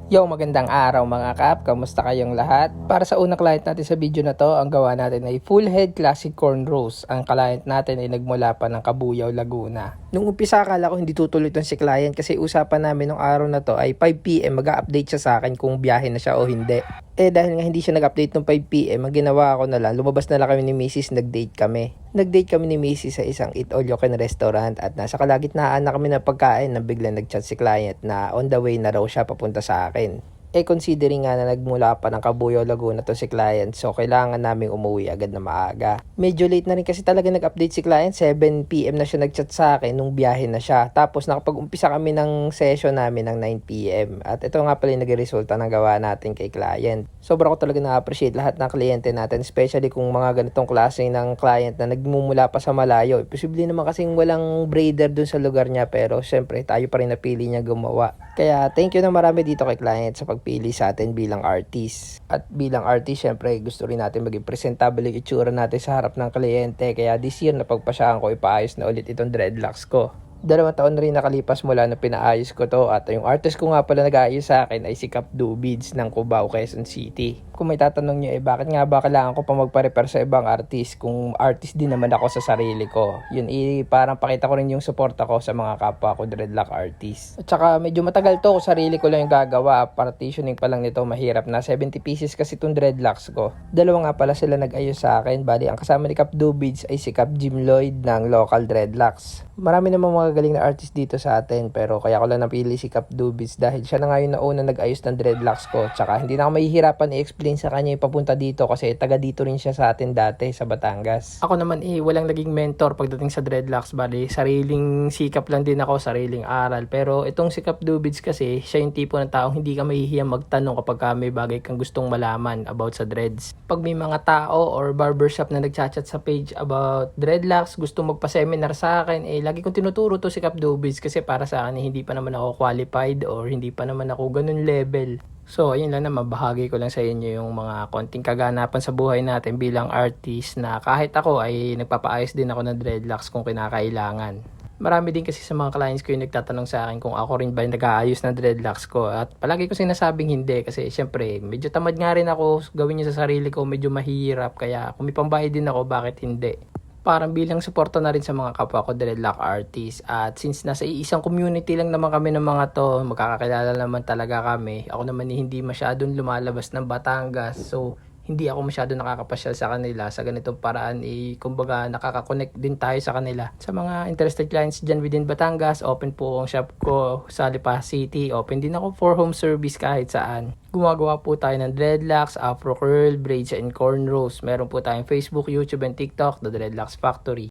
Yo, magandang araw mga kap, kamusta kayong lahat? Para sa unang client natin sa video na to, ang gawa natin ay full head classic cornrows. Ang client natin ay nagmula pa ng Cabuyao, Laguna. Nung umpisa akala ko hindi tutuloy tong si client kasi usapan namin nung araw na to ay 5 PM mag-update siya sa akin kung biyahe na siya o hindi. Dahil nga hindi siya nag-update nung 5 PM, ang ginawa ko na lang, lumabas na lang kami ni Mrs. Nag-date kami. Nag-date kami ni Mrs. sa isang Eat All You Can restaurant at nasa kalagitnaan na kami ng pagkain nang biglang nag-chat si client na on the way na raw siya papunta sa akin. Considering nga na nagmula pa ng Cabuyao, Laguna to si client, so kailangan naming umuwi agad na maaga. Medyo late na rin kasi talaga nag-update si client, 7 PM na siya nag-chat sa akin nung biyahe na siya. Tapos nakapag-umpisa kami ng session namin ng 9 PM. At ito nga pala yung nag-resulta ng gawa natin kay client. Sobra ko talaga na-appreciate lahat ng kliyente natin, especially kung mga ganitong klase ng client na nagmumula pa sa malayo. Posible naman kasing walang braider dun sa lugar niya, pero syempre tayo pa rin napili niya gumawa. Kaya thank you na marami dito kay client sa pagpili sa atin bilang artist. At bilang artist, syempre gusto rin natin maging presentable yung itsura natin sa harap ng kliyente. Kaya this year napagpasyahan ko ipaayos na ulit itong dreadlocks ko. 2 taon na rin nakalipas mula na pinaayos ko to at yung artist ko nga pala nag-aayos sa akin ay si Cap Dubids ng Cubao, Quezon City. Kung may tatanong nyo bakit nga ba kailangan ko pa magpa-repair sa ibang artist kung artist din naman ako sa sarili ko. Yun parang pakita ko rin yung support ako sa mga kapwa ko dreadlock artist. At saka medyo matagal to, sarili ko lang yung gagawa. Partitioning pa lang nito mahirap na, 70 pieces kasi itong dreadlocks ko. 2 nga pala sila nag-ayos sa akin. Bali ang kasama ni Cap Dubids ay si Cap Jim Lloyd ng Local Dreadlocks. Marami naman mga galing na artist dito sa atin, pero kaya ko lang napili si Cap Dubids dahil siya na nga yung nauna nag-ayos ng dreadlocks ko. Tsaka hindi na ako mahihirapan i-explain sa kanya yung papunta dito kasi taga dito rin siya sa atin dati sa Batangas. Ako naman walang naging mentor pagdating sa dreadlocks, bali sariling sikap lang din ako, sariling aral. Pero itong si Cap Dubids kasi siya yung tipo ng taong hindi ka mahihiyang magtanong kapag may bagay kang gustong malaman about sa dreads. Pag may mga tao or barbershop na nagchat-chat sa page about dreadlocks, gusto magpa-seminar sa akin, lagi kong tinuturo to si Cap Dubids kasi para sa akin hindi pa naman ako qualified or hindi pa naman ako ganun level. So ayun lang na mabahagi ko lang sa inyo yung mga konting kaganapan sa buhay natin bilang artist na kahit ako ay nagpapaayos din ako ng dreadlocks kung kinakailangan. Marami din kasi sa mga clients ko yung nagtatanong sa akin kung ako rin ba yung nag-aayos ng dreadlocks ko at palagi ko sinasabing hindi kasi syempre medyo tamad nga rin ako gawin niya sa sarili ko, medyo mahirap kaya kung may pambayad din ako bakit hindi. Parang bilang suporta na rin sa mga kapwa ko dreadlock artist at since nasa isang community lang naman kami ng mga to, magkakakilala naman talaga kami. Ako naman hindi masyadong lumalabas ng Batangas, so hindi ako masyado nakakapasyal sa kanila sa ganitong paraan. Kumbaga nakaka-connect din tayo sa kanila. Sa mga interested clients dyan within Batangas, open po ang shop ko sa Lipa City. Open din ako for home service kahit saan. Gumagawa po tayo ng dreadlocks, afro curl, braids and cornrows. Meron po tayong Facebook, YouTube and TikTok, The Dreadlocks Factory.